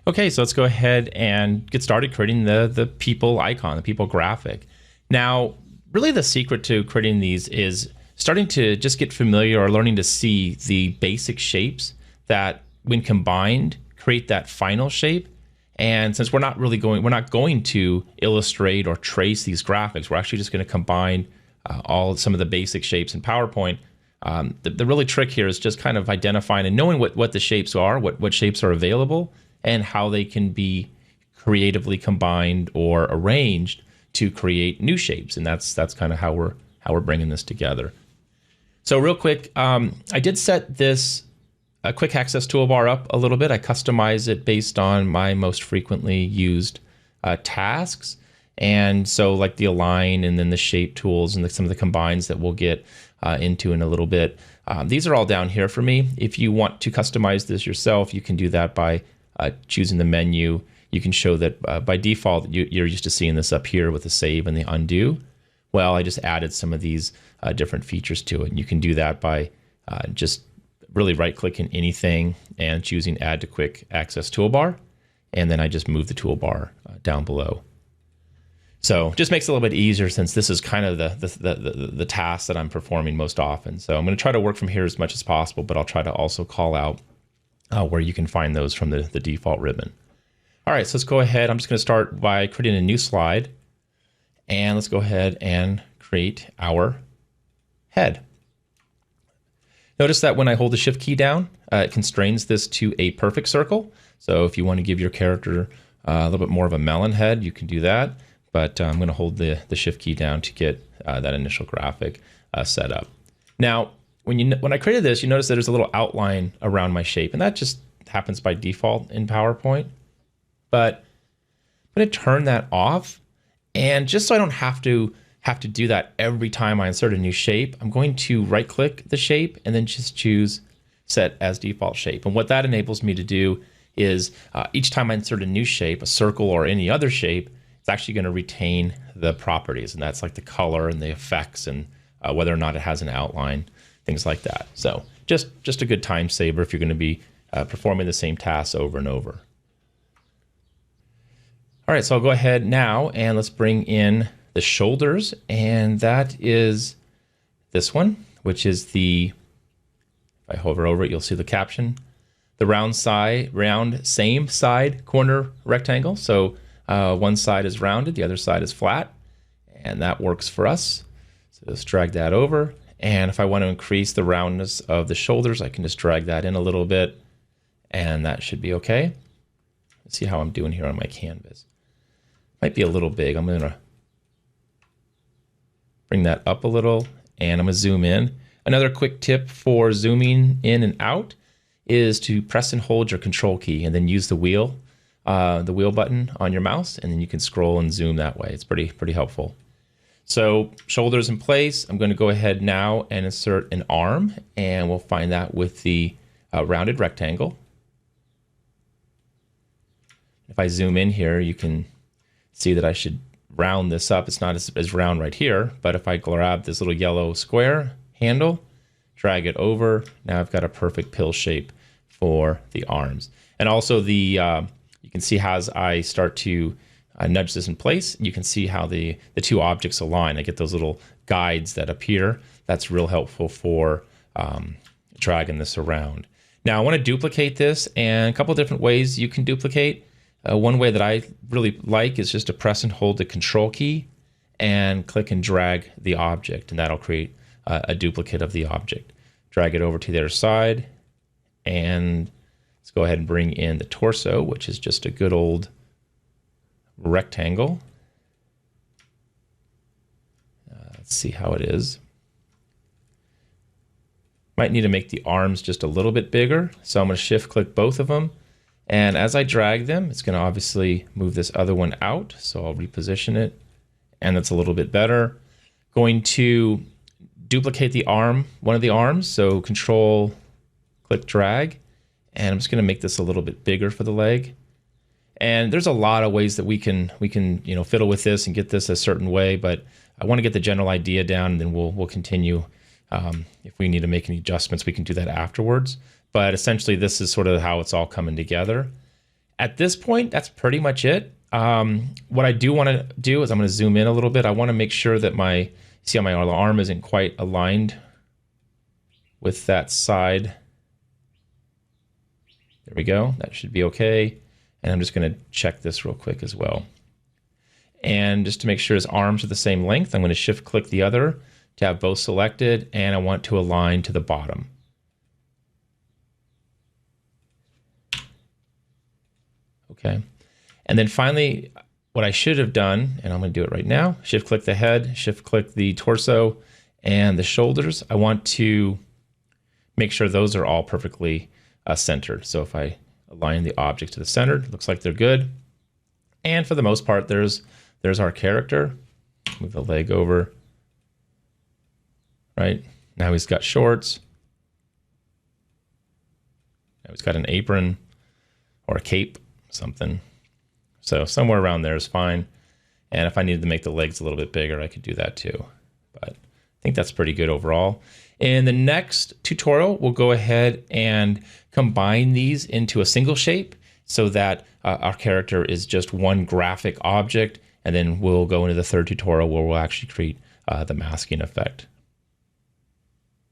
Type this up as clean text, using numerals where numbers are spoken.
Okay, so let's go ahead and get started creating the people icon, the people graphic. Now, really the secret to creating these is starting to just get familiar or learning to see the basic shapes that when combined create that final shape. And since we're not going to illustrate or trace these graphics, we're actually just going to combine some of the basic shapes in PowerPoint. The really trick here is just kind of identifying and knowing what the shapes are, what shapes are available, and how they can be creatively combined or arranged to create new shapes. And that's kind of how we're bringing this together. So real quick, I did set this quick access toolbar up a little bit. I customize it based on my most frequently used tasks. And so like the align and then the shape tools and some of the combines that we'll get into in a little bit. These are all down here for me. If you want to customize this yourself, you can do that by choosing the menu. You can show that by default, you're used to seeing this up here with the save and the undo. Well, I just added some of these different features to it. And you can do that by just really right-clicking anything and choosing Add to Quick Access Toolbar. And then I just move the toolbar down below. So just makes it a little bit easier since this is kind of the task that I'm performing most often. So I'm going to try to work from here as much as possible, but I'll try to also call out where you can find those from the default ribbon. All right, so let's go ahead. I'm just going to start by creating a new slide. And let's go ahead and create our head. Notice that when I hold the Shift key down, it constrains this to a perfect circle. So if you want to give your character a little bit more of a melon head, you can do that. But I'm going to hold the Shift key down to get that initial graphic set up. Now, when I created this, you notice that there's a little outline around my shape, and that just happens by default in PowerPoint. But I'm going to turn that off, and just so I don't have to do that every time I insert a new shape, I'm going to right-click the shape and then just choose Set as Default Shape. And what that enables me to do is each time I insert a new shape, a circle or any other shape, it's actually going to retain the properties, and that's like the color and the effects and whether or not it has an outline, things like that. So just a good time saver if you're going to be performing the same tasks over and over. All right, so I'll go ahead now and let's bring in the shoulders, and that is this one, which is if I hover over it, you'll see the caption, the round same side corner rectangle. So one side is rounded, the other side is flat, and that works for us. So just drag that over. And if I want to increase the roundness of the shoulders, I can just drag that in a little bit, and that should be okay. Let's see how I'm doing here on my canvas. Might be a little big. I'm going to bring that up a little, and I'm going to zoom in. Another quick tip for zooming in and out is to press and hold your control key and then use the wheel button on your mouse, and then you can scroll and zoom that way. It's pretty helpful. So shoulders in place. I'm going to go ahead now and insert an arm, and we'll find that with the rounded rectangle. If I zoom in here, you can see that I should round this up. It's not as round right here, but if I grab this little yellow square handle, drag it over, now I've got a perfect pill shape for the arms. And also you can see how as I start to nudge this in place, you can see how the two objects align. I get those little guides that appear. That's real helpful for dragging this around. Now I want to duplicate this, and a couple of different ways you can duplicate. One way that I really like is just to press and hold the control key and click and drag the object, and that'll create a duplicate of the object. Drag it over to the other side, and let's go ahead and bring in the torso, which is just a good old rectangle. Let's see how it is. Might need to make the arms just a little bit bigger, so I'm going to shift click both of them. And as I drag them, it's going to obviously move this other one out. So I'll reposition it, and that's a little bit better. Going to duplicate the arm, one of the arms. So control, click, drag. And I'm just going to make this a little bit bigger for the leg. And there's a lot of ways that we can fiddle with this and get this a certain way, but I want to get the general idea down, and then we'll continue. If we need to make any adjustments, we can do that afterwards. But essentially, this is sort of how it's all coming together. At this point, that's pretty much it. What I do want to do is I'm going to zoom in a little bit. I want to make sure that see how my arm isn't quite aligned with that side. There we go. That should be okay. And I'm just going to check this real quick as well. And just to make sure his arms are the same length, I'm going to shift click the other to have both selected, and I want to align to the bottom. Okay. And then finally, what I should have done, and I'm going to do it right now, shift click the head, shift click the torso and the shoulders. I want to make sure those are all perfectly centered. So if I align the object to the center, it looks like they're good. And for the most part, there's our character. Move the leg over. Right? Now he's got shorts. Now he's got an apron or a cape, something. So somewhere around there is fine. And if I needed to make the legs a little bit bigger, I could do that too. But I think that's pretty good overall. In the next tutorial, we'll go ahead and combine these into a single shape so that our character is just one graphic object. And then we'll go into the third tutorial where we'll actually create the masking effect.